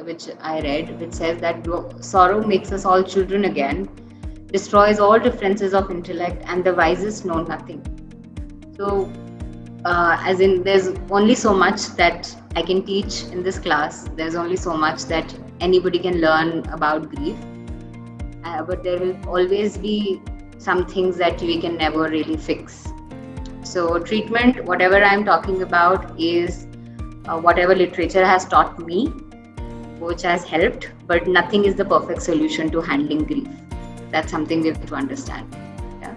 which I read, which says that sorrow makes us all children again, destroys all differences of intellect, and the wisest know nothing. So, as in, there's only so much that I can teach in this class. There's only so much that anybody can learn about grief. But there will always be some things that we can never really fix. So, treatment, whatever I'm talking about, is whatever literature has taught me, which has helped, but nothing is the perfect solution to handling grief. That's something we have to understand. Yeah.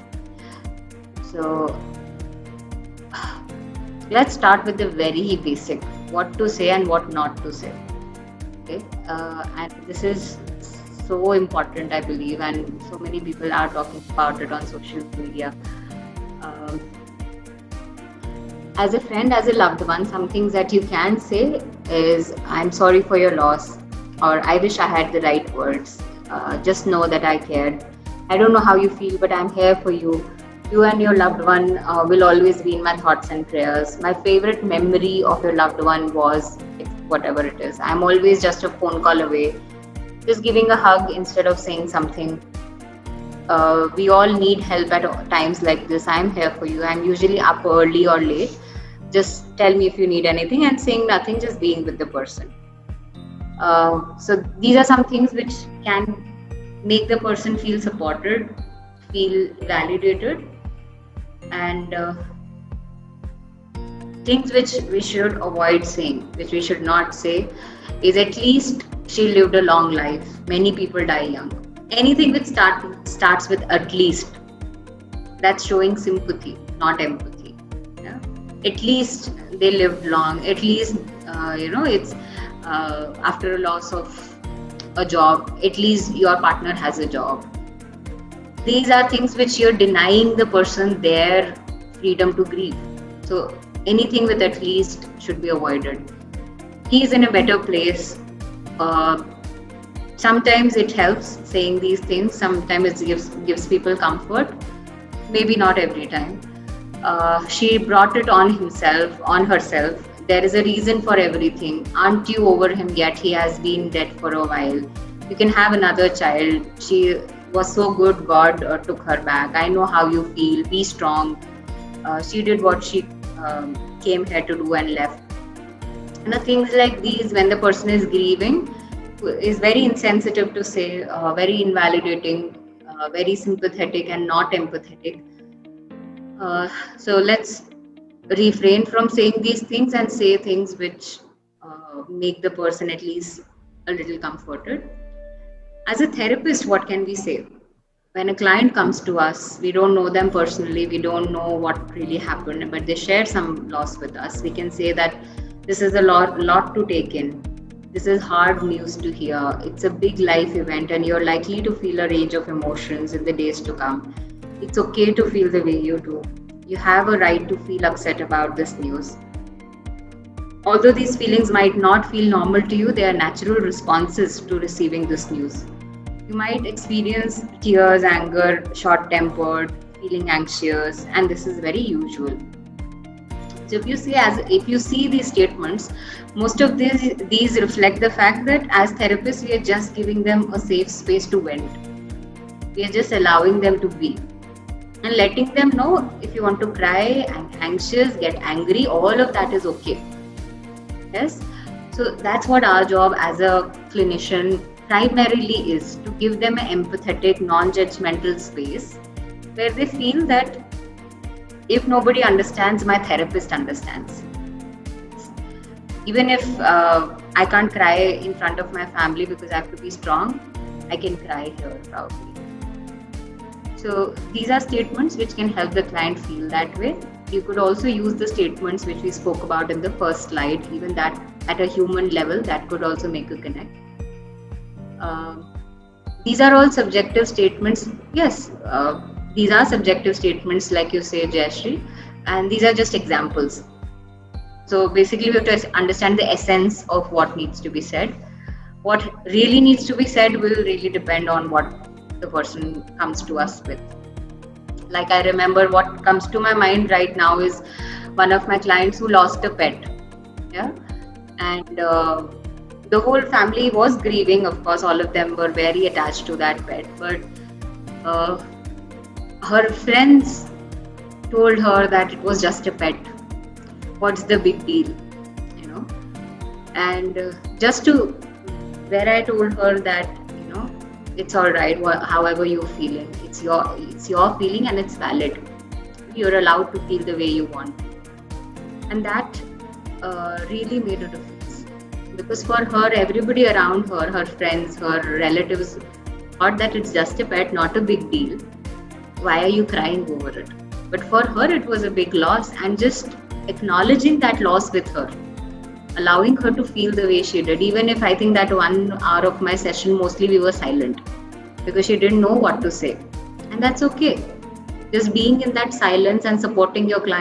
So, let's start with the very basic: what to say and what not to say. Okay, and this is so important, I believe, and so many people are talking about it on social media. Um, as a friend, as a loved one, some things that you can say is, "I'm sorry for your loss," or "I wish I had the right words." Just know that I cared. I don't know how you feel, but I'm here for you. You and your loved one will always be in my thoughts and prayers. My favorite memory of your loved one was whatever it is. I'm always just a phone call away. Just giving a hug instead of saying something. We all need help at times like this. I'm here for you. I'm usually up early or late. Just tell me if you need anything, and saying nothing, just being with the person. So these are some things which can make the person feel supported, feel validated, and things which we should avoid saying, which we should not say, is at least she lived a long life. Many people die young. Anything which starts with at least, that's showing sympathy, not empathy. Yeah? At least they lived long. At least it's after a loss of a job. At least your partner has a job. These are things which you're denying the person their freedom to grieve. So anything with at least should be avoided. He is in a better place. Sometimes it helps saying these things. Sometimes it gives people comfort. Maybe not every time. She brought it on herself. There is a reason for everything. Aren't you over him yet? He has been dead for a while. You can have another child. She was so good, God took her back. I know how you feel. Be strong. She did what she came here to do and left. Things like these, when the person is grieving, is very insensitive to say, very invalidating, very sympathetic and not empathetic. So let's refrain from saying these things and say things which make the person at least a little comforted. As a therapist, what can we say? When a client comes to us, we don't know them personally, we don't know what really happened, but they share some loss with us. We can say that this is a lot to take in. This is hard news to hear. It's a big life event, and you're likely to feel a range of emotions in the days to come. It's okay to feel the way you do. You have a right to feel upset about this news. Although these feelings might not feel normal to you, they are natural responses to receiving this news. You might experience tears, anger, short-tempered, feeling anxious, and this is very usual. So if you see these statements, most of these reflect the fact that as therapists, we are just giving them a safe space to vent. We are just allowing them to be and letting them know, if you want to cry, anxious, get angry, all of that is okay. Yes. So that's what our job as a clinician primarily is, to give them an empathetic, non-judgmental space where they feel that if nobody understands, my therapist understands. Even if I can't cry in front of my family because I have to be strong, I can cry here proudly. So these are statements which can help the client feel that way. You could also use the statements which we spoke about in the first slide, even that at a human level, that could also make a connect. These are all subjective statements. Yes, these are subjective statements, like you say, Jayashree, and these are just examples. So basically, we have to understand the essence of what needs to be said. What really needs to be said will really depend on what the person comes to us with. Like, I remember what comes to my mind right now is one of my clients who lost a pet. Yeah. And The whole family was grieving, of course, all of them were very attached to that pet, but uh, her friends told her that it was just a pet. What's the big deal? You know, and just to where I told her that, it's all right, however you're feeling. It's your feeling and it's valid. You're allowed to feel the way you want, and that really made a difference. Because for her, everybody around her, her friends, her relatives, thought that it's just a pet, not a big deal. Why are you crying over it? But for her, it was a big loss, and just acknowledging that loss with her, allowing her to feel the way she did. Even if I think that 1 hour of my session, mostly we were silent because she didn't know what to say. And that's okay. Just being in that silence and supporting your client